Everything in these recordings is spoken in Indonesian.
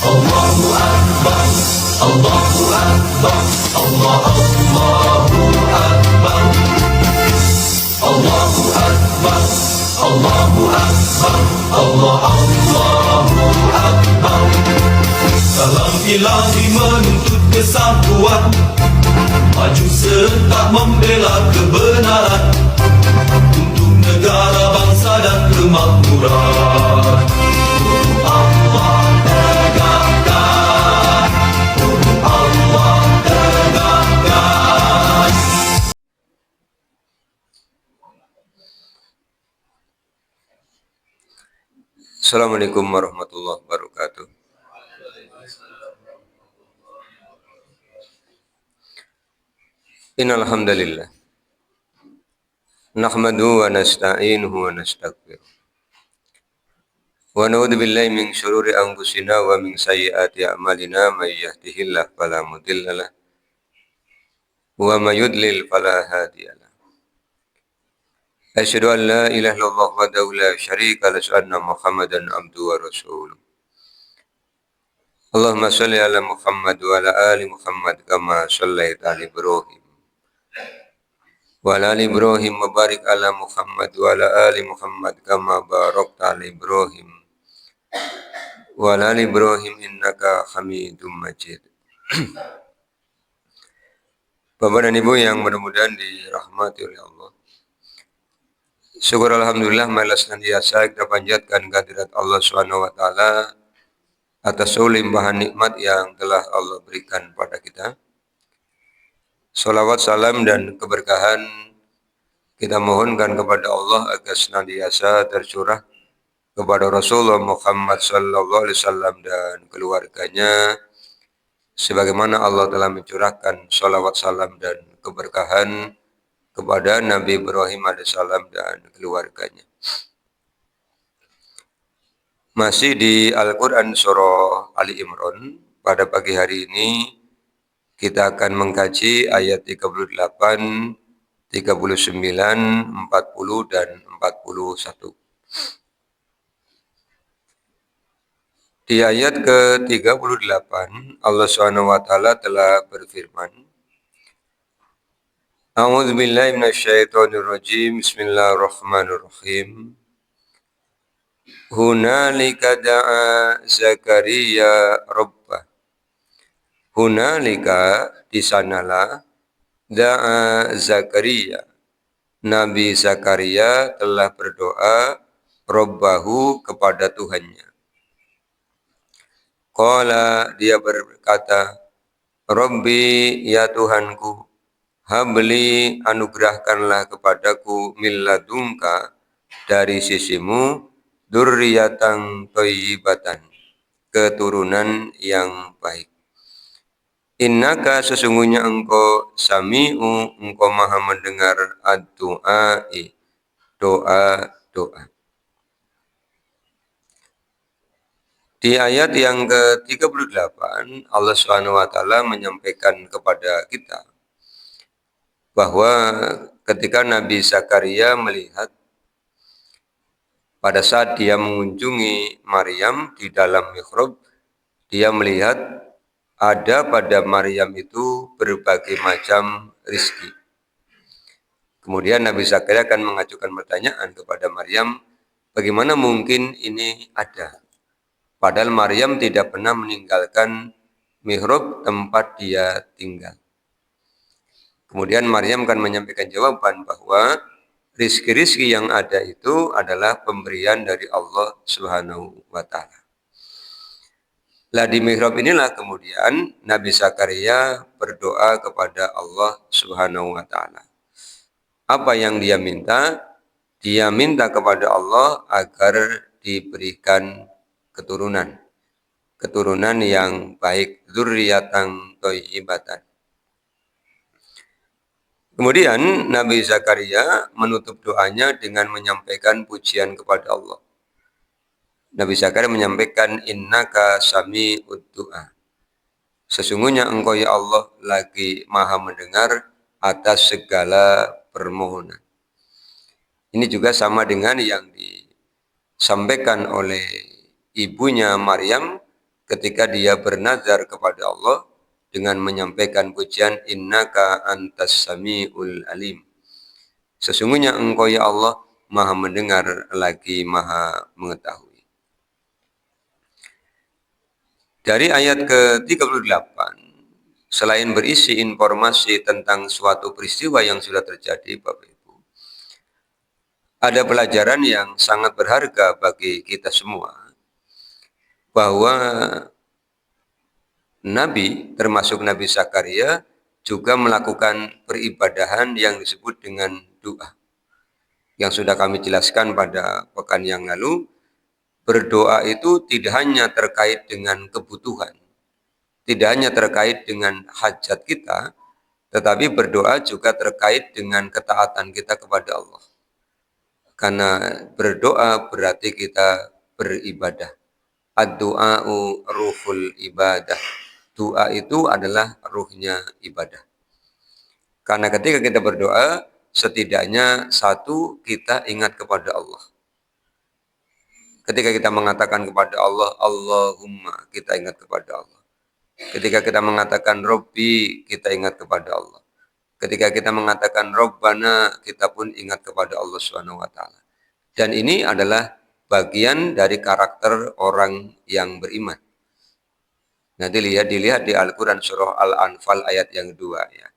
Allahu Akbar, Allahu Akbar, Allahu Akbar, Allahu Akbar, Allahu Akbar, Allahu Akbar. Salam ilahi menuntut kesatuan, maju serta membela kebenaran untuk negara, bangsa dan kemakmuran. Allah tegakkan, Allah tegakkan. Assalamualaikum warahmatullahi wabarakatuh. Innal hamdalillah nahmaduhu wa nasta'inuhu wa nastaghfiruh wa na'udzu billahi min syururi anfusina wa min sayyiati a'malina may yahdihillahu fala mudhillalah wa may yudlil fala hadiyalah. Asyhadu an la ilaha illallah wahdahu la syarika lahu wa anna Muhammadan abduhu wa rasuluh. Allahumma shalli ala Muhammad wa ala ali Muhammad kama shallaita ala Ibrahim wa ala ali Ibrahim wa barik ala Muhammad wa ala ali Muhammad kama barakta ala Ibrahim wa ala ali Ibrahim innaka Hamidum Majid. Bapak dan Ibu yang mudah-mudahan dirahmati oleh Allah. Syukur alhamdulillah malas senantiasa kita panjatkan kehadirat Allah Subhanahu wa taala atas limpahan nikmat yang telah Allah berikan pada kita. Salawat, salam, dan keberkahan kita mohonkan kepada Allah agar senantiasa tercurah kepada Rasulullah Muhammad sallallahu alaihi wasallam dan keluarganya, sebagaimana Allah telah mencurahkan salawat, salam, dan keberkahan kepada Nabi Ibrahim alaihissalam dan keluarganya. Masih di Al-Quran Surah Ali Imran, pada pagi hari ini kita akan mengkaji ayat 38, 39, 40, dan 41. Di ayat ke-38, Allah SWT telah berfirman, A'udzu billahi minasyaitonir rajim. Bismillahirrahmanirrahim. Hunalika da'a Zakaria rabbah. Hunalika, di sanalah, da'a Zakaria, Nabi Zakaria telah berdoa rabbahu, kepada Tuhannya. Qala, dia berkata, Rabbi, ya Tuhanku, habli, anugerahkanlah kepadaku, min ladunka, dari sisimu, dzurriyyatan thayyibatan, keturunan yang baik. Innaka, sesungguhnya engkau, sami'u, engkau maha mendengar, ad-du'ai, doa-doa. Di ayat yang ke-38, Allah SWT menyampaikan kepada kita bahwa ketika Nabi Zakaria melihat pada saat dia mengunjungi Maryam di dalam mihrab, dia melihat ada pada Maryam itu berbagai macam rizki. Kemudian Nabi Zakaria akan mengajukan pertanyaan kepada Maryam, bagaimana mungkin ini ada? Padahal Maryam tidak pernah meninggalkan mihrab tempat dia tinggal. Kemudian Maryam akan menyampaikan jawaban bahwa rizki-rizki yang ada itu adalah pemberian dari Allah Subhanahu wa ta'ala. Lah di mihrab inilah kemudian Nabi Zakaria berdoa kepada Allah Subhanahu wa ta'ala. Apa yang dia minta? Dia minta kepada Allah agar diberikan keturunan yang baik, dzurriyyatan thayyibatan. Kemudian Nabi Zakaria menutup doanya dengan menyampaikan pujian kepada Allah. Nabi Zakaria menyampaikan, innaka sami'ud du'a. Sesungguhnya engkau ya Allah lagi maha mendengar atas segala permohonan. Ini juga sama dengan yang disampaikan oleh ibunya Maryam ketika dia bernazar kepada Allah dengan menyampaikan pujian innaka antas samiul alim. Sesungguhnya engkau ya Allah maha mendengar lagi maha mengetahui. Dari ayat ke-38, selain berisi informasi tentang suatu peristiwa yang sudah terjadi, Bapak Ibu, ada pelajaran yang sangat berharga bagi kita semua, bahwa Nabi, termasuk Nabi Zakaria, juga melakukan peribadahan yang disebut dengan doa. Yang sudah kami jelaskan pada pekan yang lalu, berdoa itu tidak hanya terkait dengan kebutuhan, tidak hanya terkait dengan hajat kita, tetapi berdoa juga terkait dengan ketaatan kita kepada Allah. Karena berdoa berarti kita beribadah. Ad-du'a'u ruhul ibadah. Doa itu adalah ruhnya ibadah. Karena ketika kita berdoa, setidaknya satu, kita ingat kepada Allah. Ketika kita mengatakan kepada Allah, Allahumma, kita ingat kepada Allah. Ketika kita mengatakan Robbi, kita ingat kepada Allah. Ketika kita mengatakan Rabbana, kita pun ingat kepada Allah SWT. Dan ini adalah bagian dari karakter orang yang beriman. Nanti dilihat di Al-Quran surah Al-Anfal ayat yang kedua, ya.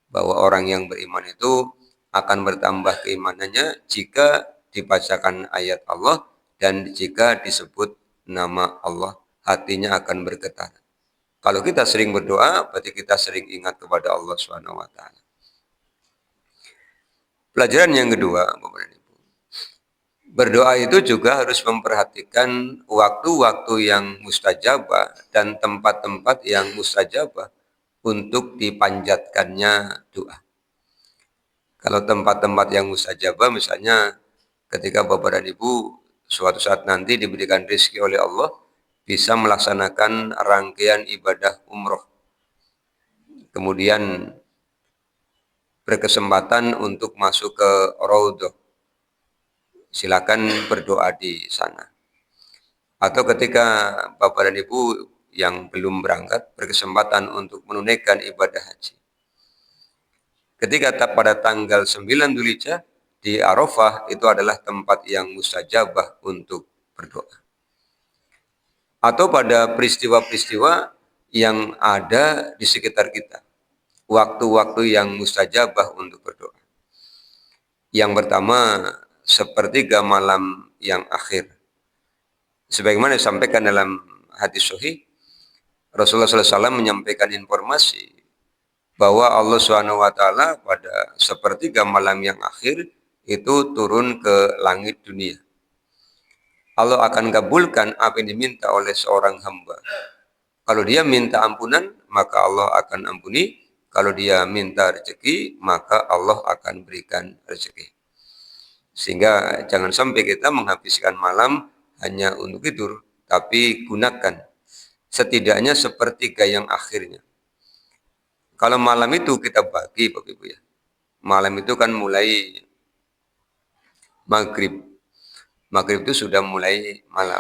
Bahwa orang yang beriman itu akan bertambah keimanannya jika dibacakan ayat Allah dan jika disebut nama Allah, hatinya akan bergetar. Kalau kita sering berdoa, berarti kita sering ingat kepada Allah SWT. Pelajaran yang kedua, Bapak dan Ibu, berdoa itu juga harus memperhatikan waktu-waktu yang mustajabah dan tempat-tempat yang mustajabah untuk dipanjatkannya doa. Kalau tempat-tempat yang mustajabah, misalnya ketika Bapak dan Ibu suatu saat nanti diberikan rezeki oleh Allah, bisa melaksanakan rangkaian ibadah umroh. Kemudian berkesempatan untuk masuk ke Raudhah. Silakan berdoa di sana. Atau ketika Bapak dan Ibu yang belum berangkat berkesempatan untuk menunaikan ibadah haji. Ketika pada tanggal 9 Dzulhijjah di Arafah, itu adalah tempat yang mustajabah untuk berdoa. Atau pada peristiwa-peristiwa yang ada di sekitar kita, waktu-waktu yang mustajabah untuk berdoa. Yang pertama, sepertiga malam yang akhir. Sebagaimana disampaikan dalam hadis sahih, Rasulullah SAW menyampaikan informasi bahwa Allah SWT pada sepertiga malam yang akhir itu turun ke langit dunia. Allah akan kabulkan apa yang diminta oleh seorang hamba. Kalau dia minta ampunan, maka Allah akan ampuni. Kalau dia minta rezeki, maka Allah akan berikan rezeki. Sehingga jangan sampai kita menghabiskan malam hanya untuk tidur, tapi gunakan setidaknya sepertiga yang akhirnya. Kalau malam itu kita bagi, Bapak Ibu ya. Malam itu kan mulai maghrib. Maghrib itu sudah mulai malam.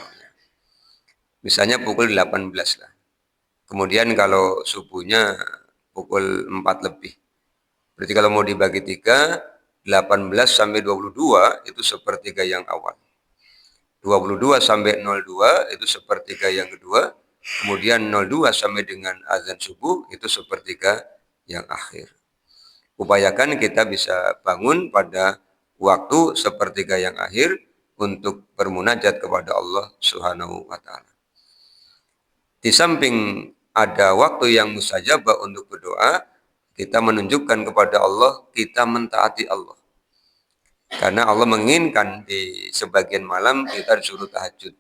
Misalnya pukul 18 lah. Kemudian kalau subuhnya pukul 4 lebih. Berarti kalau mau dibagi 3, 18 sampai 22 itu sepertiga yang awal. 22 sampai 02 itu sepertiga yang kedua. Kemudian 02 sampai dengan azan subuh itu sepertiga yang akhir. Upayakan kita bisa bangun pada waktu sepertiga yang akhir untuk bermunajat kepada Allah Subhanahu wa taala. Di samping ada waktu yang mustajabah untuk berdoa, kita menunjukkan kepada Allah, kita mentaati Allah. Karena Allah menginginkan di sebagian malam kita disuruh tahajud.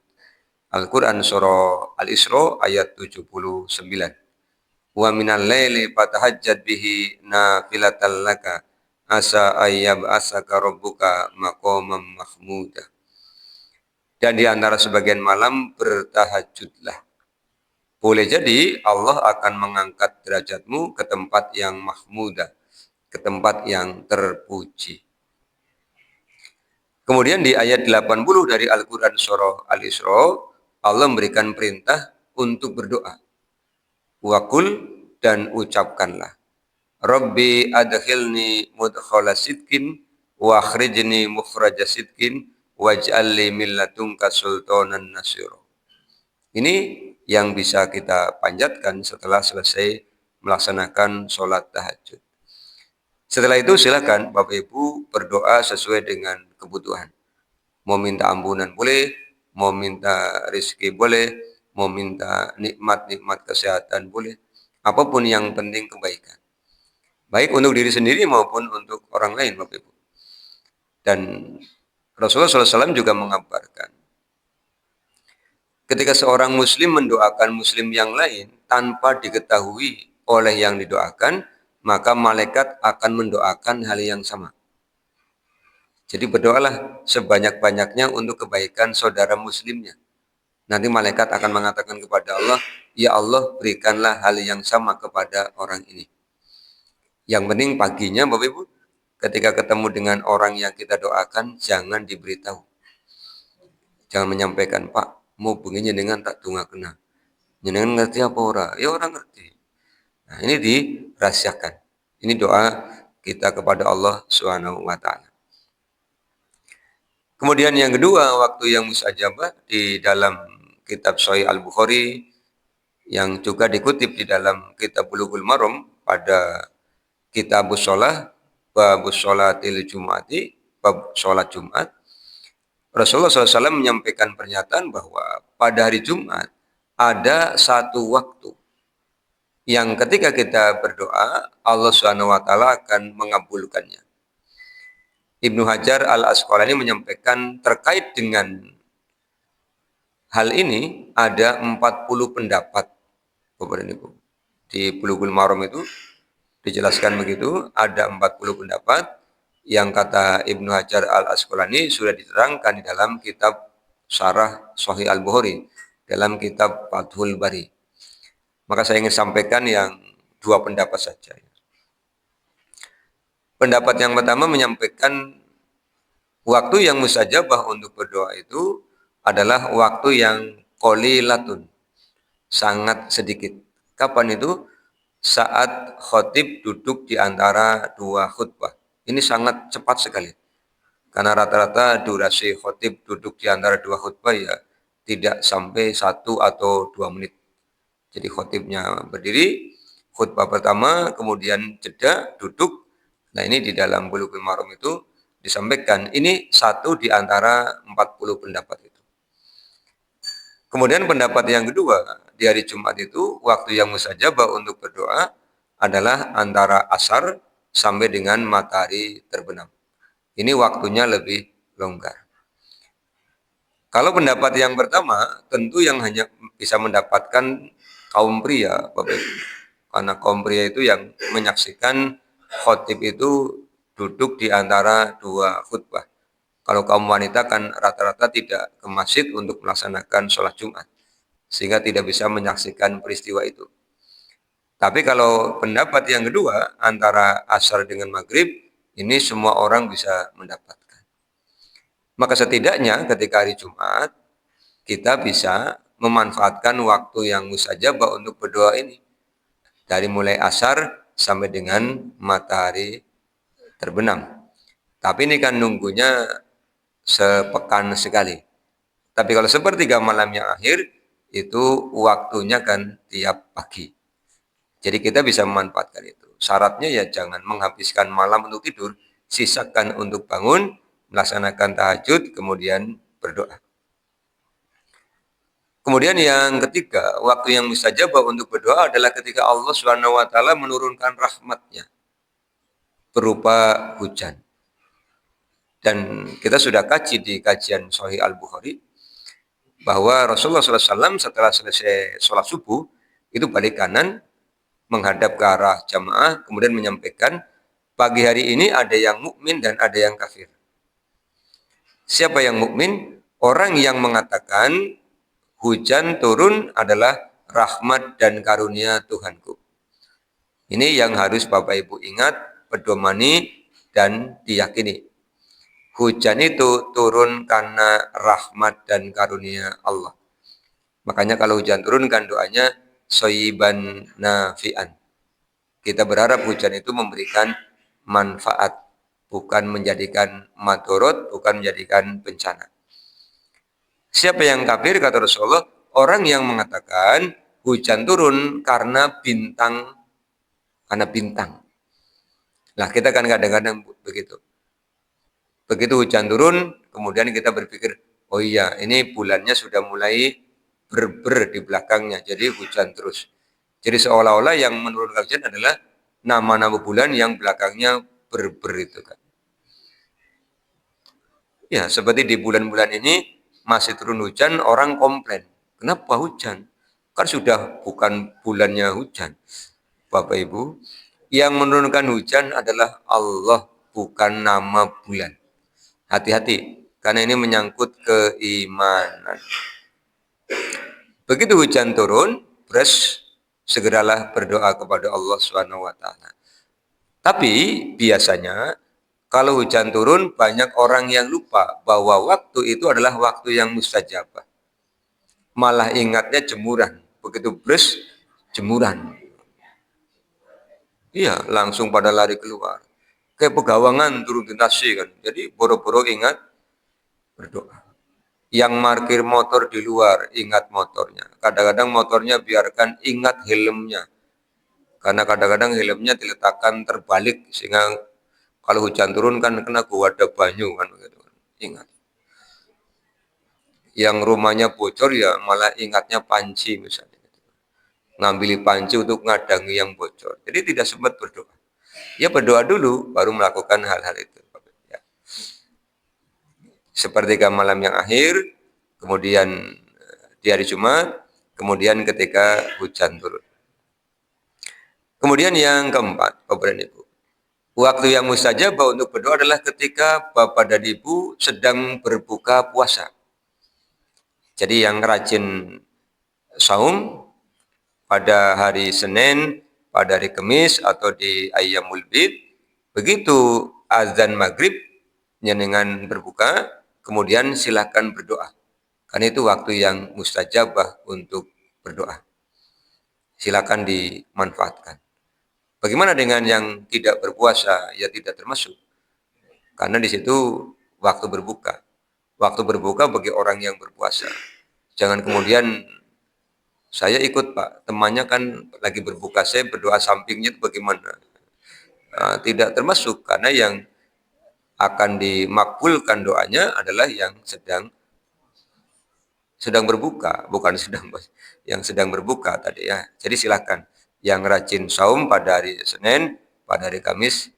Al-Quran surah Al-Isra ayat 79. Wa minal laili fatahajjad bihi nafilatan laka asa ayyab asaka rabbuka maqamam mahmudah. Dan di antara sebagian malam bertahajudlah. Boleh jadi Allah akan mengangkat derajatmu ke tempat yang mahmudah, ke tempat yang terpuji. Kemudian di ayat 80 dari Al-Quran surah Al-Isra, Allah memberikan perintah untuk berdoa. Wakul dan ucapkanlah. Rabbi adkhilni mudkhala sidqin wa akhrijni mukhraja sidqin waj'al li min ladunka sultanan nasira. Ini yang bisa kita panjatkan setelah selesai melaksanakan sholat tahajud. Setelah itu silakan Bapak Ibu berdoa sesuai dengan kebutuhan. Mau minta ampunan boleh, mau minta rezeki boleh, mau minta nikmat-nikmat kesehatan boleh. Apapun yang penting kebaikan. Baik untuk diri sendiri maupun untuk orang lain Bapak Ibu. Dan Rasulullah SAW juga mengabarkan, ketika seorang muslim mendoakan muslim yang lain tanpa diketahui oleh yang didoakan, maka malaikat akan mendoakan hal yang sama. Jadi berdoalah sebanyak-banyaknya untuk kebaikan saudara muslimnya. Nanti malaikat akan mengatakan kepada Allah, ya Allah berikanlah hal yang sama kepada orang ini. Yang penting paginya Bapak Ibu, ketika ketemu dengan orang yang kita doakan, jangan diberitahu. Jangan menyampaikan, Pak, mau begini dengan tak tunga kena. Jenengan ngerti apa orang? Ya orang ngerti. Nah ini dirahasiakan. Ini doa kita kepada Allah Subhanahu wa Ta'ala. Kemudian yang kedua, waktu yang mustajabah di dalam kitab Sahih Al-Bukhari yang juga dikutip di dalam kitab Bulughul Maram pada kitabus shalah, babus sholatil jum'ati, bab sholat Jumat. Rasulullah SAW menyampaikan pernyataan bahwa pada hari Jumat ada satu waktu yang ketika kita berdoa, Allah Subhanahu wa Ta'ala akan mengabulkannya. Ibnu Hajar Al-Asqalani menyampaikan terkait dengan hal ini ada 40 pendapat. Bapak dan Ibu. Di Bulughul Maram itu dijelaskan begitu, ada 40 pendapat yang kata Ibnu Hajar Al-Asqalani sudah diterangkan di dalam kitab Syarah Sahih Al-Bukhari, dalam kitab Fathul Bari. Maka saya ingin sampaikan yang dua pendapat saja. Pendapat yang pertama menyampaikan waktu yang mustajabah untuk berdoa itu adalah waktu yang qalilatun, sangat sedikit. Kapan itu? Saat khotib duduk di antara dua khutbah. Ini sangat cepat sekali. Karena rata-rata durasi khotib duduk di antara dua khutbah ya tidak sampai 1 atau 2 menit. Jadi khotibnya berdiri, khutbah pertama, kemudian jeda, duduk. Nah ini di dalam Bulughul Maram itu disampaikan, ini satu di antara 40 pendapat itu. Kemudian pendapat yang kedua, di hari Jumat itu, waktu yang mustajabah untuk berdoa adalah antara asar sampai dengan matahari terbenam. Ini waktunya lebih longgar. Kalau pendapat yang pertama, tentu yang hanya bisa mendapatkan kaum pria, Bapak Ibu. Karena kaum pria itu yang menyaksikan khotib itu duduk di antara dua khutbah. Kalau kaum wanita kan rata-rata tidak ke masjid untuk melaksanakan sholat Jumat. Sehingga tidak bisa menyaksikan peristiwa itu. Tapi kalau pendapat yang kedua, antara asar dengan maghrib, ini semua orang bisa mendapatkan. Maka setidaknya ketika hari Jumat, kita bisa memanfaatkan waktu yang mustajabah untuk berdoa ini. Dari mulai asar sampai dengan matahari terbenam. Tapi ini kan nunggunya sepekan sekali. Tapi kalau sepertiga malam yang akhir, itu waktunya kan tiap pagi. Jadi kita bisa memanfaatkan itu. Syaratnya ya jangan menghabiskan malam untuk tidur, sisakan untuk bangun, melaksanakan tahajud, kemudian berdoa. Kemudian yang ketiga, waktu yang mustajabah untuk berdoa adalah ketika Allah Subhanahu wa Ta'ala menurunkan rahmatnya berupa hujan. Dan kita sudah kaji di kajian Sahih Al-Bukhari bahwa Rasulullah SAW setelah selesai sholat subuh itu balik kanan menghadap ke arah jamaah, kemudian menyampaikan pagi hari ini ada yang mukmin dan ada yang kafir. Siapa yang mukmin? Orang yang mengatakan hujan turun adalah rahmat dan karunia Tuhanku. Ini yang harus Bapak Ibu ingat, pedomani, dan diyakini. Hujan itu turun karena rahmat dan karunia Allah. Makanya kalau hujan turun kan doanya soyiban nafi'an. Kita berharap hujan itu memberikan manfaat, bukan menjadikan madorot, bukan menjadikan bencana. Siapa yang kafir, kata Rasulullah? Orang yang mengatakan hujan turun karena bintang. Karena bintang. Nah, kita kan kadang-kadang begitu. Begitu hujan turun, kemudian kita berpikir, oh iya, ini bulannya sudah mulai berber di belakangnya, jadi hujan terus. Jadi seolah-olah yang menurunkan hujan adalah nama-nama bulan yang belakangnya berber itu kan. Ya, seperti di bulan-bulan ini masih turun hujan, orang komplain. Kenapa hujan? Kan sudah bukan bulannya hujan. Bapak Ibu, yang menurunkan hujan adalah Allah, bukan nama bulan. Hati-hati, karena ini menyangkut keimanan. Begitu hujan turun, segeralah berdoa kepada Allah Subhanahu wa taala. Tapi biasanya kalau hujan turun banyak orang yang lupa bahwa waktu itu adalah waktu yang mustajabah. Malah ingatnya jemuran. Begitu jemuran. Iya, langsung pada lari keluar. Kayak pegawangan turun di nasi kan. Jadi boro-boro ingat berdoa. Yang parkir motor di luar, ingat motornya. Kadang-kadang motornya biarkan ingat helmnya. Karena kadang-kadang helmnya diletakkan terbalik sehingga kalau hujan turun kan kena gua ada banyu kan begitu. Ingat. Yang rumahnya bocor ya malah ingatnya panci misalnya. Ngambil panci untuk ngadangi yang bocor. Jadi tidak sempat berdoa. Ya berdoa dulu baru melakukan hal-hal itu. Ya. Sepertiga malam yang akhir, kemudian di hari Jumat, kemudian ketika hujan turun. Kemudian yang keempat, Bapak dan Ibu. Waktu yang mustajabah untuk berdoa adalah ketika Bapak dan Ibu sedang berbuka puasa. Jadi yang rajin saum pada hari Senin, pada hari Kamis, atau di Ayyamul Bid, begitu azan maghrib, dengan berbuka, kemudian silakan berdoa. Karena itu waktu yang mustajabah untuk berdoa. Silakan dimanfaatkan. Bagaimana dengan yang tidak berpuasa? Ya tidak termasuk. Karena di situ waktu berbuka. Waktu berbuka bagi orang yang berpuasa. Jangan kemudian saya ikut Pak, temannya kan lagi berbuka, saya berdoa sampingnya itu bagaimana? Tidak termasuk karena yang akan dimakbulkan doanya adalah yang sedang berbuka, bukan yang sedang berbuka tadi ya. Jadi silakan yang rajin saum pada hari Senin, pada hari Kamis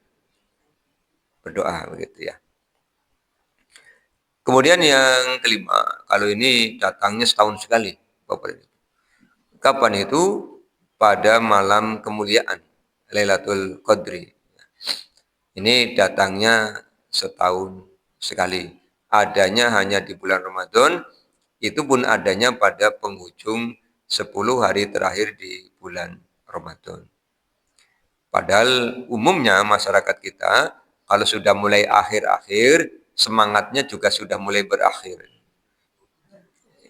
berdoa begitu ya. Kemudian yang kelima, kalau ini datangnya setahun sekali, Bapak Ibu. Kapan itu? Pada malam kemuliaan Lailatul Qadri. Ini datangnya setahun sekali. Adanya hanya di bulan Ramadan, itu pun adanya pada penghujung 10 hari terakhir di bulan Ramadan. Padahal umumnya masyarakat kita kalau sudah mulai akhir-akhir, semangatnya juga sudah mulai berakhir.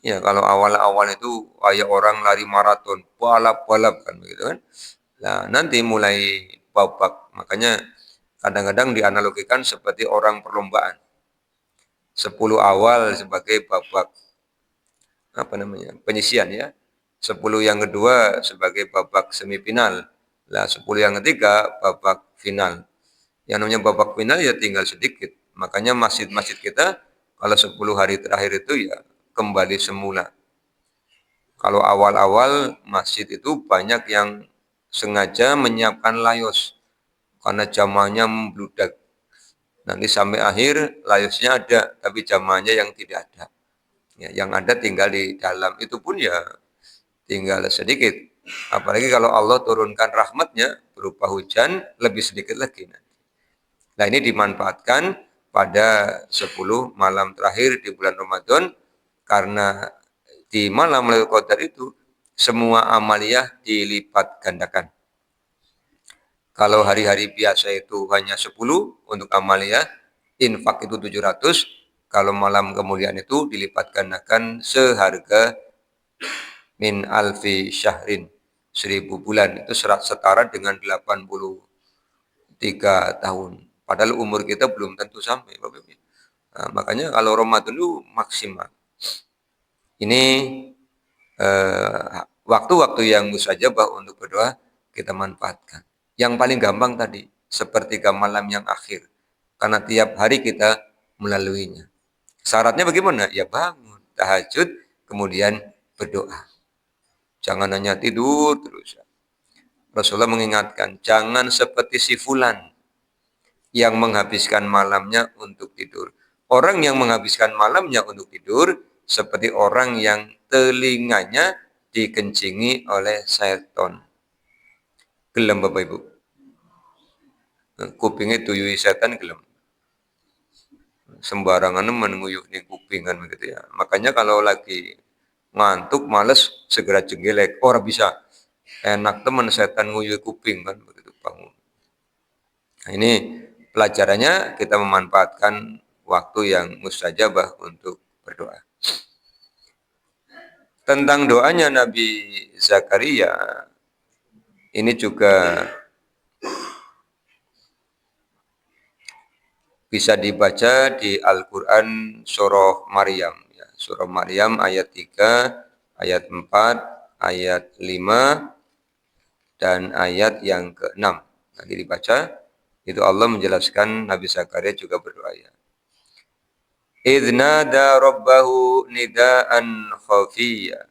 Ya kalau awal-awal itu kayak orang lari maraton, balap-balap kan begitu kan. Nah, nanti mulai babak. Makanya kadang-kadang dianalogikan seperti orang perlombaan. 10 awal sebagai babak penyisian ya. 10 yang kedua sebagai babak semifinal. Lah 10 yang ketiga babak final. Yang namanya babak final ya tinggal sedikit. Makanya masjid-masjid kita kalau 10 hari terakhir itu ya kembali semula. Kalau awal-awal masjid itu banyak yang sengaja menyiapkan layos karena jamaahnya membludak. Nanti sampai akhir layosnya ada, tapi jamaahnya yang tidak ada. Ya, yang ada tinggal di dalam itu pun ya tinggal sedikit. Apalagi kalau Allah turunkan rahmatnya berupa hujan lebih sedikit lagi. Nah ini dimanfaatkan pada 10 malam terakhir di bulan Ramadan karena di malam Lailatul Qadar itu semua amaliyah dilipat gandakan. Kalau hari-hari biasa itu hanya 10 untuk amaliyah, infak itu 700, kalau malam kemuliaan itu dilipat gandakan seharga min alfi syahrin, 1000 bulan itu setara dengan 83 tahun. Padahal umur kita belum tentu sampai, Bapak Ibu. Nah, makanya kalau Ramadan itu maksimal. Ini waktu-waktu yang mustajabah untuk berdoa kita manfaatkan. Yang paling gampang tadi, sepertiga malam yang akhir. Karena tiap hari kita melaluinya. Syaratnya bagaimana? Ya bangun, tahajud, kemudian berdoa. Jangan hanya tidur terus. Rasulullah mengingatkan, jangan seperti si fulan yang menghabiskan malamnya untuk tidur. Orang yang menghabiskan malamnya untuk tidur seperti orang yang telinganya dikencingi oleh setan. Gelem Bapak Ibu. Kupingnya tuyui setan gelem. Sembarangan menuyuk nih kupingan begitu ya. Makanya kalau lagi ngantuk, males, segera jenggelek. Orang bisa. Enak teman setan nguyui kuping kan begitu bangun. Nah, ini pelajarannya kita memanfaatkan waktu yang mustajabah untuk berdoa. Tentang doanya Nabi Zakaria, ini juga bisa dibaca di Al-Quran surah Maryam. Ya, surah Maryam ayat 3, ayat 4, ayat 5, dan ayat yang ke-6. Nanti dibaca, itu Allah menjelaskan Nabi Zakaria juga berdoa. Ya. Idnada rabbahu nidaan khafiyya.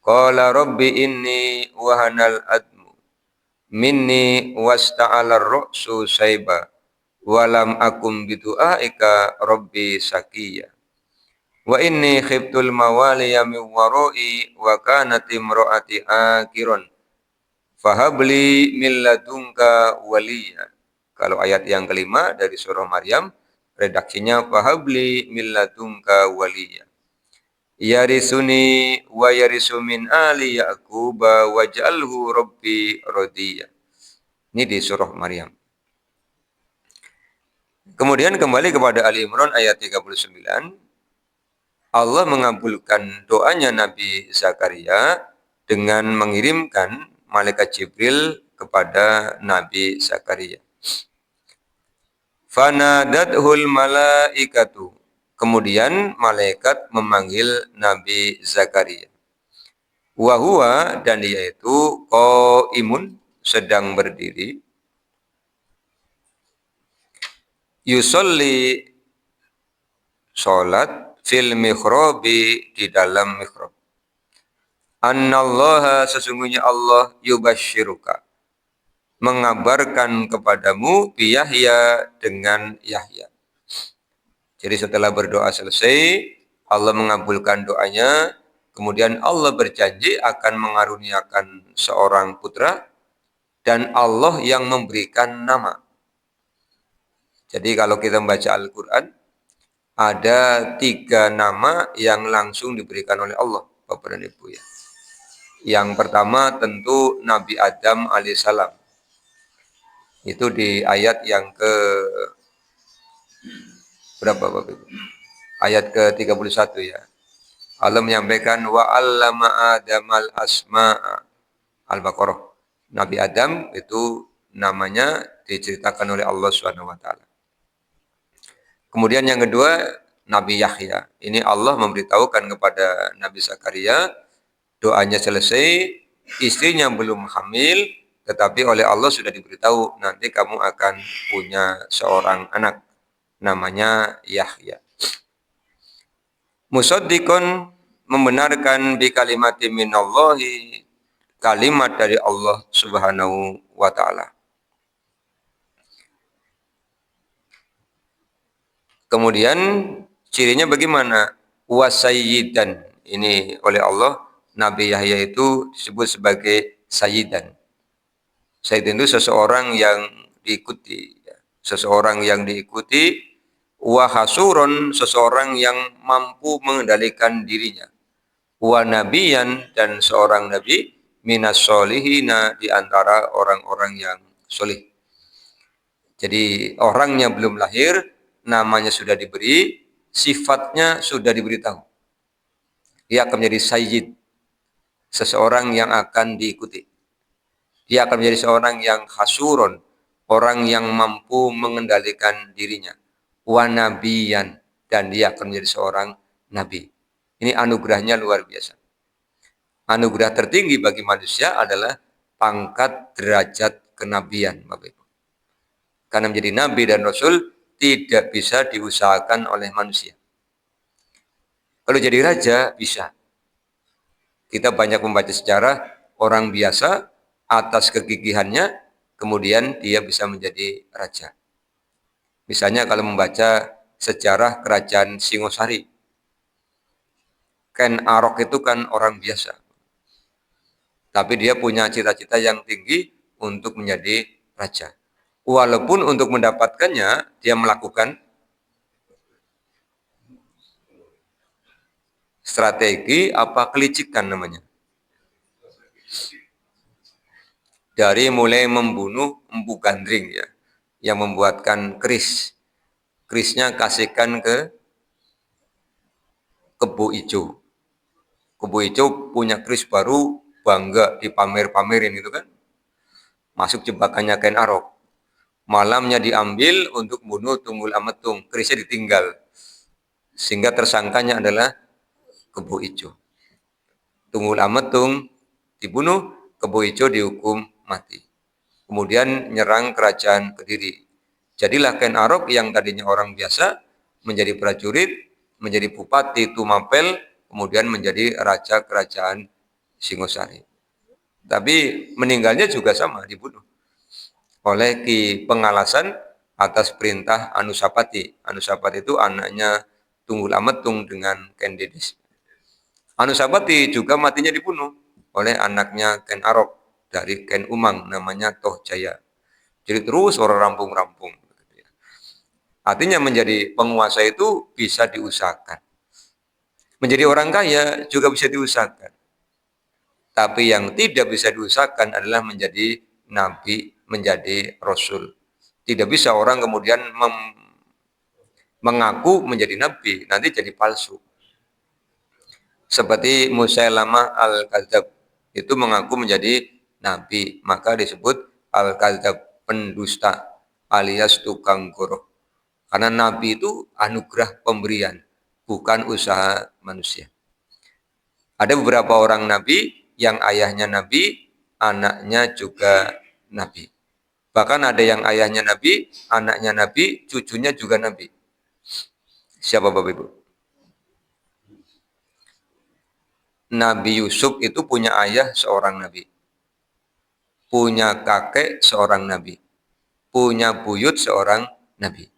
Qala rabbi inni wahanal admu minni wasta'alar ru'su sayba walam akum bidu'aika rabbi sakiyya. Wa inni khiftul mawaliya min wara'i wa kanat imra'ati akiron fahabli min ladunka waliya. Kalau ayat yang kelima dari surah Maryam, redaksinya fahabli min ladunka waliya. Yarisuni wa yarisu min ali Yaquba waj'alhu rabbi radiya. Ini di surah Maryam. Kemudian kembali kepada Ali Imran ayat 39. Allah mengabulkan doanya Nabi Zakaria dengan mengirimkan malaikat Jibril kepada Nabi Zakaria. Fanadathul malaikatu. Kemudian malaikat memanggil Nabi Zakaria. Wahuwa, dan dia itu qaimun, sedang berdiri. Yusolli, sholat, fil mikhrabi, di dalam mikhrab. Annallaha, sesungguhnya Allah, yubashiruka, mengabarkan kepadamu bi Yahya, dengan Yahya. Jadi setelah berdoa selesai, Allah mengabulkan doanya, kemudian Allah berjanji akan mengaruniakan seorang putra, dan Allah yang memberikan nama. Jadi kalau kita membaca Al-Quran, ada 3 nama yang langsung diberikan oleh Allah, Bapak dan Ibu ya. Yang pertama tentu Nabi Adam alaihissalam. Itu di ayat yang ke berapa Bapak Ibu? Ayat ke-31 ya. Allah menyampaikan wa 'allama Adamal asma'a. Al-Baqarah. Nabi Adam itu namanya diceritakan oleh Allah Subhanahu wa taala. Kemudian yang kedua Nabi Yahya. Ini Allah memberitahukan kepada Nabi Zakaria, doanya selesai, istrinya belum hamil, tetapi oleh Allah sudah diberitahu nanti kamu akan punya seorang anak, namanya Yahya. Musaddiqun, membenarkan bi kalimati minallahi, kalimat dari Allah Subhanahu wa taala. Kemudian cirinya bagaimana? Wasayyidan, ini oleh Allah Nabi Yahya itu disebut sebagai sayyidan. Sayyid itu seseorang yang diikuti, seseorang yang diikuti. Wa hasuron, seseorang yang mampu mengendalikan dirinya. Wa nabiyan, dan seorang nabi, minas solihina, di antara orang-orang yang solih. Jadi orangnya belum lahir, namanya sudah diberi, sifatnya sudah diberitahu. Dia akan menjadi sayyid, seseorang yang akan diikuti. Dia akan menjadi seorang yang khasurun, orang yang mampu mengendalikan dirinya. Wa nabiyan, dan dia akan menjadi seorang nabi. Ini anugerahnya luar biasa. Anugerah tertinggi bagi manusia adalah pangkat derajat kenabian, Bapak Ibu. Karena menjadi nabi dan rasul tidak bisa diusahakan oleh manusia. Kalau jadi raja, bisa. Kita banyak membaca sejarah orang biasa atas kegigihannya, kemudian dia bisa menjadi raja. Misalnya kalau membaca sejarah kerajaan Singosari, Ken Arok itu kan orang biasa. Tapi dia punya cita-cita yang tinggi untuk menjadi raja. Walaupun untuk mendapatkannya, dia melakukan strategi apa kelicikan namanya. Dari mulai membunuh Empu Gandring ya, yang membuatkan keris. Kerisnya kasihkan ke Kebo Ijo. Kebo Ijo punya keris baru, bangga dipamer-pamerin gitu kan. Masuk jebakannya Ken Arok. Malamnya diambil untuk bunuh Tunggul Ametung, kerisnya ditinggal. Sehingga tersangkanya adalah Kebo Ijo. Tunggul Ametung dibunuh, Kebo Ijo dihukum mati. Kemudian nyerang kerajaan Kediri. Jadilah Ken Arok yang tadinya orang biasa menjadi prajurit, menjadi bupati Tumapel, kemudian menjadi raja kerajaan Singosari. Tapi meninggalnya juga sama, dibunuh oleh Ki Pengalasan atas perintah Anusapati. Anusapati itu anaknya Tunggul Ametung dengan Ken Dedes. Anusapati juga matinya dibunuh oleh anaknya Ken Arok dari Ken Umang, namanya Toh Jaya. Jadi terus orang rampung-rampung. Artinya menjadi penguasa itu bisa diusahakan. Menjadi orang kaya juga bisa diusahakan. Tapi yang tidak bisa diusahakan adalah menjadi nabi, menjadi rasul. Tidak bisa orang kemudian mengaku menjadi nabi, nanti jadi palsu. Seperti Musailamah al-Kadzab, itu mengaku menjadi nabi, maka disebut al-Kadzab, pendusta alias tukang goroh. Karena nabi itu anugerah pemberian, bukan usaha manusia. Ada beberapa orang nabi yang ayahnya nabi, anaknya juga nabi. Bahkan ada yang ayahnya nabi, anaknya nabi, cucunya juga nabi. Siapa Bapak Ibu? Nabi Yusuf itu punya ayah seorang nabi. Punya kakek seorang nabi. Punya buyut seorang nabi.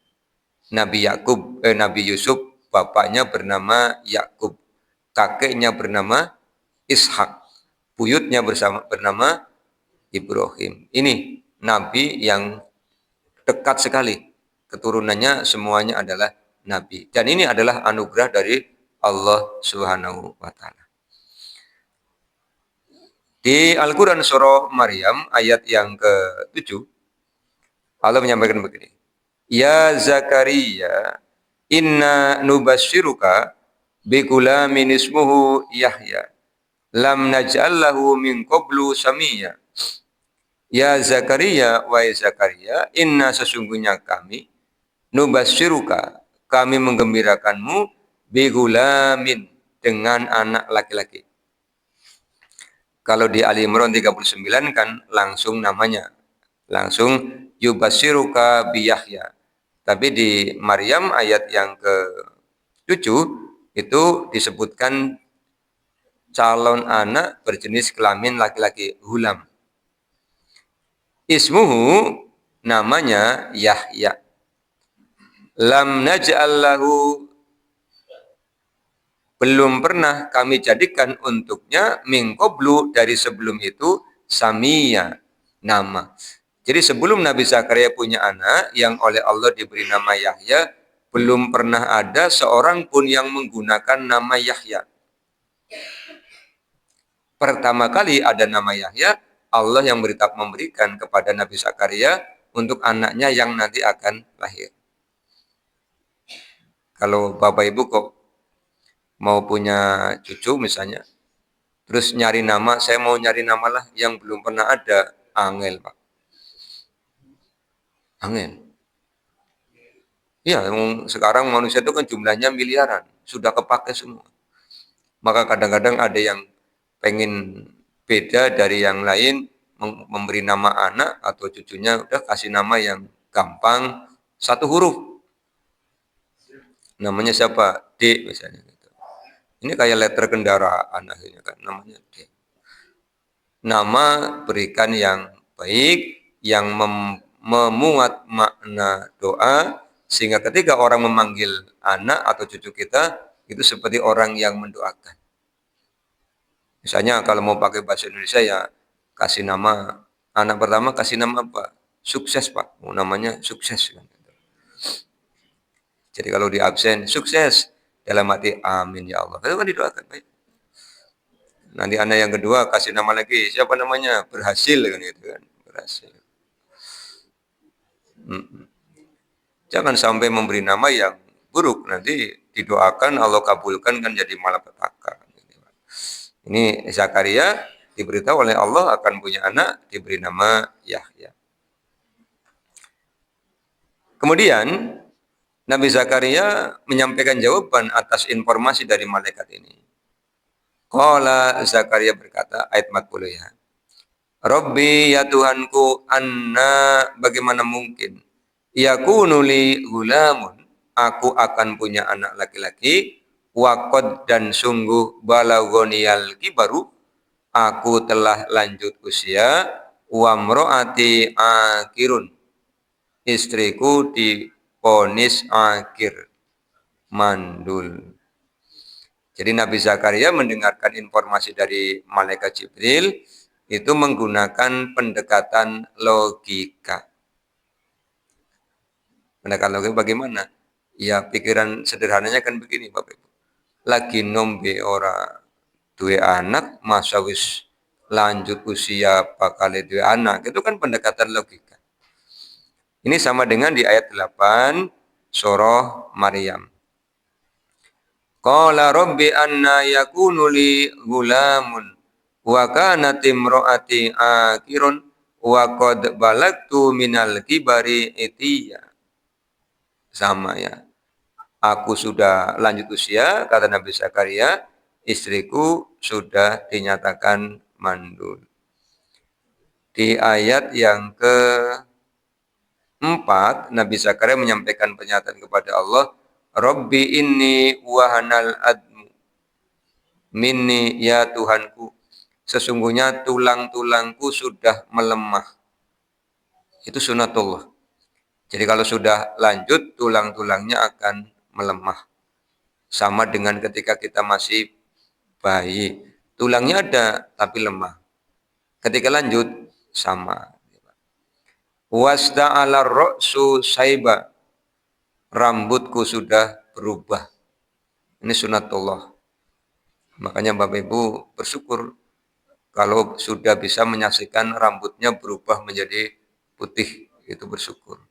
Nabi Yusuf, bapaknya bernama Yakub, kakeknya bernama Ishak, buyutnya bernama Ibrahim. Ini nabi yang dekat sekali, keturunannya semuanya adalah nabi. Dan ini adalah anugerah dari Allah Subhanahu wa taala. Di Al-Qur'an surah Maryam ayat yang ke-7, Allah menyampaikan begini. Ya Zakaria, inna nubasyyiruka bigulamin ismuhu Yahya. Lam naj'allahu min qablu samiyya. Ya Zakaria, wahai Zakaria, inna sesungguhnya kami nubasyyiruka, kami menggembirakanmu bigulamin, dengan anak laki-laki. Kalau di Ali Imran 39 kan langsung namanya, langsung yubasyyiruka bi Yahya. Tapi di Maryam ayat yang ke-7 itu disebutkan calon anak berjenis kelamin laki-laki, hulam. Ismuhu, namanya Yahya. Lam naj'allahu, belum pernah kami jadikan untuknya min qablu, dari sebelum itu, samia, nama. Jadi sebelum Nabi Zakaria punya anak yang oleh Allah diberi nama Yahya, belum pernah ada seorang pun yang menggunakan nama Yahya. Pertama kali ada nama Yahya, Allah yang memberikan kepada Nabi Zakaria untuk anaknya yang nanti akan lahir. Kalau Bapak Ibu kok mau punya cucu misalnya, Terus nyari nama, saya mau nyari nama lah yang belum pernah ada. Angel, Pak. Angel. Ya, sekarang manusia itu kan jumlahnya miliaran. Sudah kepakai semua. Maka kadang-kadang ada yang pengen beda dari yang lain, memberi nama anak atau cucunya, udah kasih nama yang gampang, satu huruf. Namanya siapa? D misalnya. Gitu. Ini kayak letter kendaraan akhirnya kan, namanya D. Nama berikan yang baik, yang memuat makna doa, sehingga ketika orang memanggil anak atau cucu kita, itu seperti orang yang mendoakan. Misalnya kalau mau pakai bahasa Indonesia ya kasih nama anak pertama, kasih nama apa? Sukses, Pak. Oh, namanya sukses. Jadi kalau di absen sukses dalam hati amin ya Allah. Itu kan didoakan baik. Nanti anak yang kedua kasih nama lagi, siapa namanya? Berhasil kan gitu kan. Berhasil. Jangan sampai memberi nama yang buruk, nanti didoakan Allah kabulkan kan jadi malapetaka. Ini Zakaria diberitahu oleh Allah akan punya anak, diberi nama Yahya. Kemudian Nabi Zakaria menyampaikan jawaban atas informasi dari malaikat ini. Qala Zakaria berkata, ayat 40 ya. Rabbi ya Tuhanku, anna bagaimana mungkin yakunu li gulamun, aku akan punya anak laki-laki, waqad dan sungguh balagoniyal kibaru, aku telah lanjut usia, wa mro'ati akirun, istriku diponis akhir, mandul. Jadi Nabi Zakaria mendengarkan informasi dari malaikat Jibril itu menggunakan pendekatan logika. Pendekatan logika bagaimana? Ya pikiran sederhananya kan begini Bapak Ibu. Lagi nombe ora duwe anak, masa wis lanjut usia bakal duwe anak. Itu kan pendekatan logika. Ini sama dengan di ayat 8 surah Maryam. Qala rabbi anna yakunu li gulamun wa kanat imraati akirun wa qad balagtu minal kibari itiya. Sama ya. Aku sudah lanjut usia, kata Nabi Zakaria, istriku sudah dinyatakan mandul. Di ayat yang ke-4, Nabi Zakaria menyampaikan pernyataan kepada Allah, Rabbi inni wahanal admu minni ya Tuhanku, sesungguhnya tulang-tulangku sudah melemah. Itu sunatullah. Jadi kalau sudah lanjut, tulang-tulangnya akan melemah. Sama dengan ketika kita masih bayi. Tulangnya ada, tapi lemah. Ketika lanjut, sama. Wasda'ala ra'su saiba. Rambutku sudah berubah. Ini sunatullah. Makanya Bapak Ibu bersyukur kalau sudah bisa menyaksikan rambutnya berubah menjadi putih. Itu bersyukur.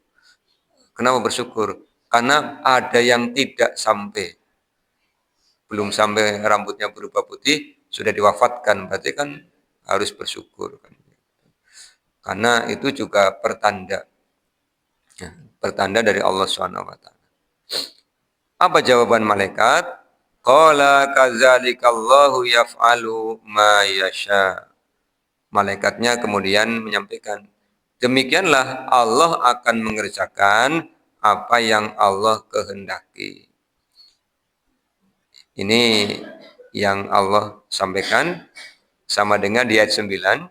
Kenapa bersyukur? Karena ada yang tidak sampai. Belum sampai rambutnya berubah putih, sudah diwafatkan. Berarti kan harus bersyukur. Karena itu juga pertanda. Ya, pertanda dari Allah SWT. Apa jawaban malaikat? Qala kadzalikallahu yaf'alu ma yasha. Malaikatnya kemudian menyampaikan, demikianlah Allah akan mengerjakan apa yang Allah kehendaki. Ini yang Allah sampaikan sama dengan di ayat 9.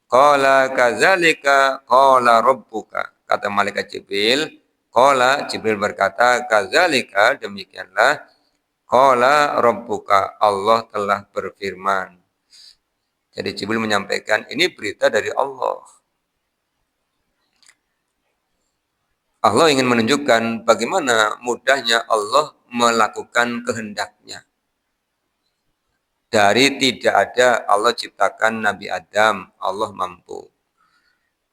Qala kadzalika qala rabbuka. Kata malaikat Jibril, qala Jibril berkata, kadzalika demikianlah qala rabbuka, Allah telah berfirman. Jadi Jibril menyampaikan ini berita dari Allah. Allah ingin menunjukkan bagaimana mudahnya Allah melakukan kehendaknya. Dari tidak ada Allah ciptakan Nabi Adam, Allah mampu.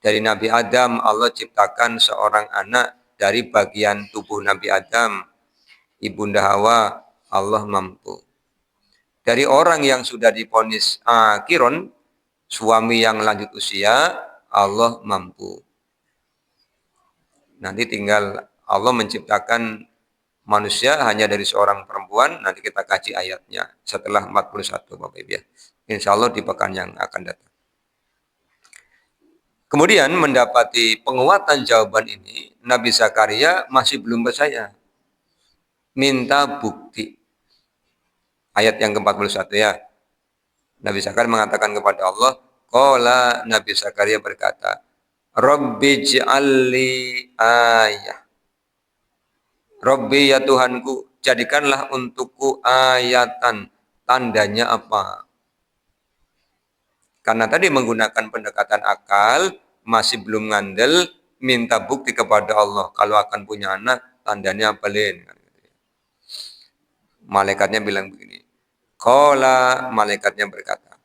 Dari Nabi Adam Allah ciptakan seorang anak dari bagian tubuh Nabi Adam, Ibunda Hawa, Allah mampu. Dari orang yang sudah divonis akhiron, suami yang lanjut usia, Allah mampu. Nanti tinggal Allah menciptakan manusia hanya dari seorang perempuan, nanti kita kaji ayatnya setelah 41 Bapak Ibu ya. Insya Allah di pekan yang akan datang. Kemudian mendapati penguatan jawaban ini, Nabi Zakaria masih belum percaya. Minta bukti. Ayat yang ke-41 ya. Nabi Zakaria mengatakan kepada Allah, qala Nabi Zakaria berkata, Rabbi ij'alli ayah. Rabbi ya Tuhanku, jadikanlah untukku ayatan. Tandanya apa? Karena tadi menggunakan pendekatan akal, masih belum ngandel, minta bukti kepada Allah. Kalau akan punya anak, tandanya apa, Lin? Malaikatnya bilang begini. Qala, malaikatnya berkata,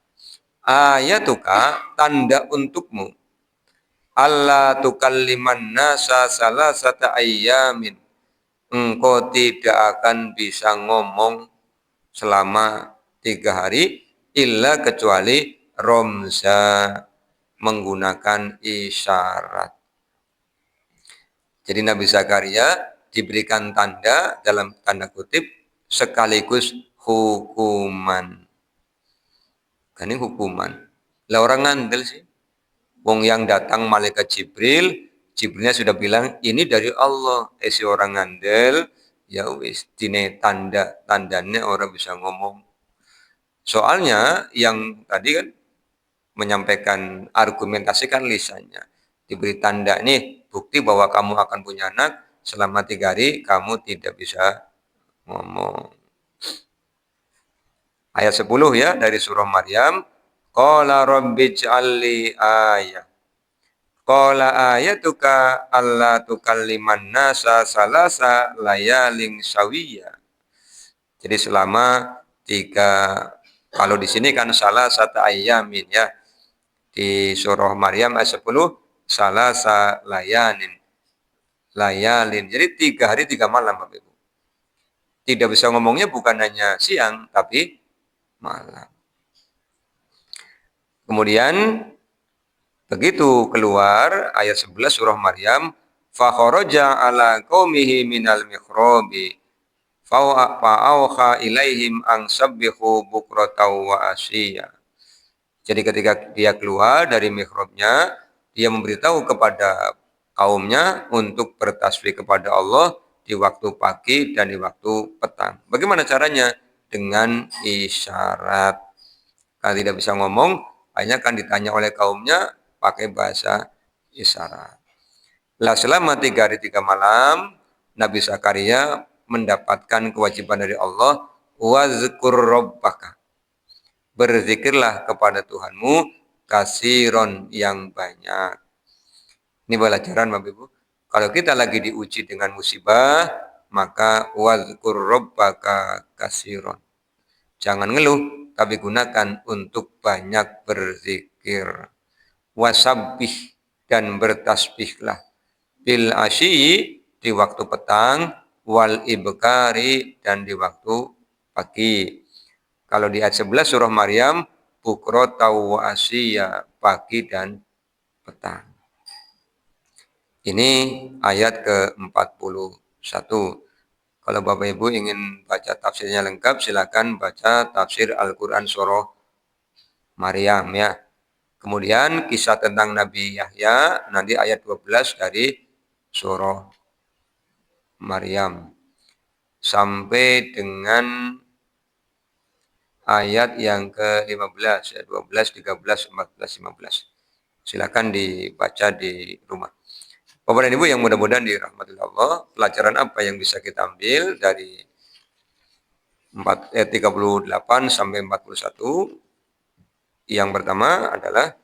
ayatuka, tanda untukmu. Allah tukalliman nasa salasata ayyamin. Engkau tidak akan bisa ngomong selama 3 hari, illa kecuali romza, menggunakan isyarat. Jadi Nabi Zakaria diberikan tanda dalam tanda kutip sekaligus hukuman. Ini hukuman. Lah orang ngandel sih. Wong yang datang malaikat Jibril, Jibrilnya sudah bilang ini dari Allah. Si orang ngandel, ya wis dine tandanya orang bisa ngomong. Soalnya yang tadi kan menyampaikan argumentasi kan lisannya. Diberi tanda nih, bukti bahwa kamu akan punya anak, selama 3 hari kamu tidak bisa ngomong. Ayat 10 ya dari surah Maryam. Qala rabbij'alli ayah. Qala ayatuka alla tukalliman nasa salasa layalin sawiyya. Jadi selama 3, kalau di sini kan salah satu ayamin ya. Di surah Maryam ayat 10 salasa layalin. Jadi 3 hari 3 malam Bapak Ibu. Tidak bisa ngomongnya bukan hanya siang tapi malam. Kemudian begitu keluar ayat 11 surah Maryam, fa kharaja ala qaumihi minal mikhrabi fa'auha ilaihim an sabbihu bukratan wa asyiya. Jadi ketika dia keluar dari mihrabnya, dia memberitahu kepada kaumnya untuk bertasbih kepada Allah di waktu pagi dan di waktu petang. Bagaimana caranya? Dengan isyarat. Kalau tidak bisa ngomong, hanya akan ditanya oleh kaumnya pakai bahasa isyarat. Lah selama 3 hari 3 malam, Nabi Zakaria mendapatkan kewajiban dari Allah, wazkur rabbaka. Berzikirlah kepada Tuhanmu kasiron yang banyak. Ini pelajaran Bapak Ibu. Kalau kita lagi diuji dengan musibah, maka wazkur rabbaka kasiron. Jangan ngeluh, tapi gunakan untuk banyak berzikir. Wasabbih, dan bertasbihlah. Bil asyi, di waktu petang, wal ibkari, dan di waktu pagi. Kalau di ayat 11 surah Maryam, bukrata wa asyiya, pagi dan petang. Ini ayat ke-41. Kalau Bapak Ibu ingin baca tafsirnya lengkap, silakan baca tafsir Al-Quran surah Maryam ya. Kemudian kisah tentang Nabi Yahya, nanti ayat 12 dari surah Maryam. Sampai dengan ayat yang ke-15, ya 12, 13, 14, 15. Silakan dibaca di rumah. Bapak dan Ibu yang mudah-mudahan dirahmati Allah, pelajaran apa yang bisa kita ambil dari 38 sampai 41? Yang pertama adalah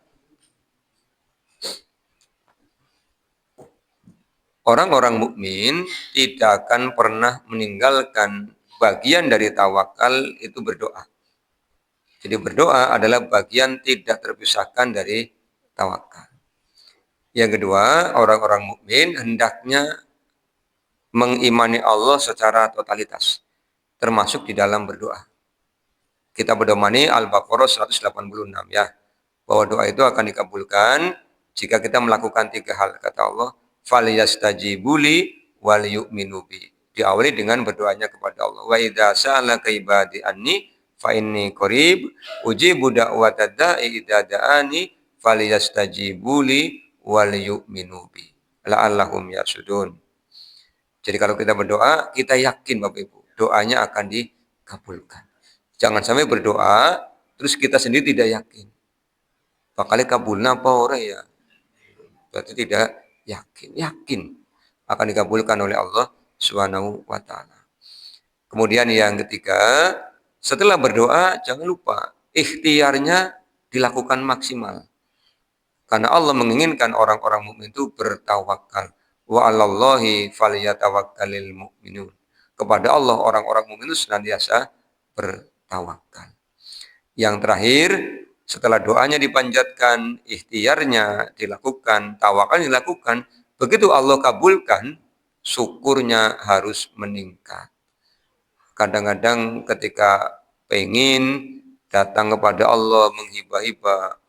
orang-orang mukmin tidak akan pernah meninggalkan bagian dari tawakal itu berdoa. Jadi berdoa adalah bagian tidak terpisahkan dari tawakal. Yang kedua, orang-orang mukmin hendaknya mengimani Allah secara totalitas, termasuk di dalam berdoa. Kita berdomani Al-Baqarah 186 ya. Bahwa doa itu akan dikabulkan jika kita melakukan 3 hal. Kata Allah, "Falyastajibuli wal yu'minu bi." Diawali dengan berdoanya kepada Allah. Wa idza sa'alaka ibadi anni fa inni qarib ujibu da'watad da'i idza da'ani falyastajibuli wal yu'minu bi. La'allahum yarsudun. Jadi kalau kita berdoa, kita yakin Bapak Ibu, doanya akan dikabulkan. Jangan sampai berdoa, terus kita sendiri tidak yakin. Bakal kabulna apa ora ya? Berarti tidak yakin. Yakin akan dikabulkan oleh Allah Subhanahu wa taala. Kemudian yang ketiga, setelah berdoa jangan lupa ikhtiarnya dilakukan maksimal. Karena Allah menginginkan orang-orang mukmin itu bertawakal. Wa 'alallahi falyatawakkalul mu'minun. Kepada Allah orang-orang mukmin itu senantiasa bertawakal. Yang terakhir, setelah doanya dipanjatkan, ikhtiarnya dilakukan, tawakal dilakukan, begitu Allah kabulkan, syukurnya harus meningkat. Kadang-kadang ketika pengen datang kepada Allah menghibah-hibah,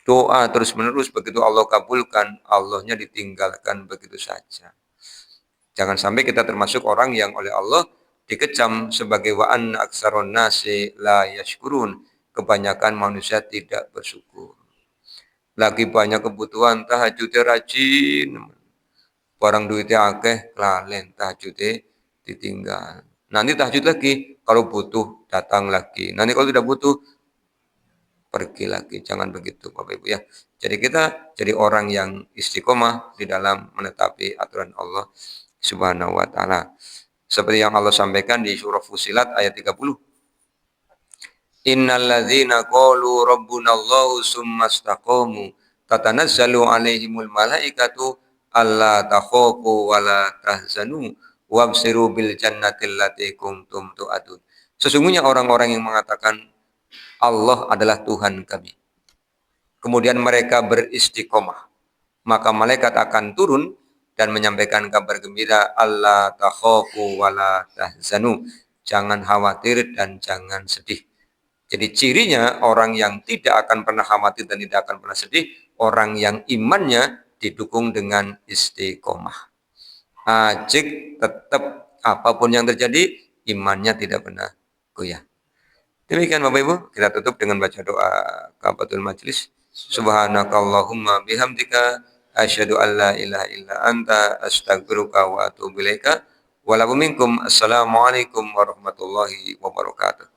doa terus-menerus, begitu Allah kabulkan, Allahnya ditinggalkan begitu saja. Jangan sampai kita termasuk orang yang oleh Allah dikecam sebagai wa'an aksaron nasi la yashkurun. Kebanyakan manusia tidak bersyukur. Lagi banyak kebutuhan, tahajudnya rajin. Barang duitnya akeh, lalen, tahajudnya ditinggal. Nanti tahajud lagi, kalau butuh datang lagi. Nanti kalau tidak butuh, pergi lagi. Jangan begitu Bapak Ibu ya. Jadi kita jadi orang yang istiqomah di dalam menetapi aturan Allah Subhanahu wa taala. Seperti yang Allah sampaikan di surah Fusilat ayat 30. Innal ladzina qalu rabbunallahu tsumastaqamu tatanazzalu alaihimul malaikatu alla takhafu wa la tahzanu wabsiru bil jannati allati kuntum tu'adun. Sesungguhnya orang-orang yang mengatakan Allah adalah Tuhan kami, kemudian mereka beristiqomah, maka malaikat akan turun dan menyampaikan kabar gembira, alla takhafu wa la tahzanu. Jangan khawatir dan jangan sedih. Jadi cirinya orang yang tidak akan pernah khawatir dan tidak akan pernah sedih, orang yang imannya didukung dengan istiqomah. Ajik tetap apapun yang terjadi, imannya tidak pernah goyah. Demikian Bapak Ibu, kita tutup dengan baca doa kafatul majlis. Subhanakallahumma bihamdika asyhadu an la ilaha illa anta astaghfiruka wa atubu ilaika. Wa lakum minkum assalamualaikum warahmatullahi wabarakatuh.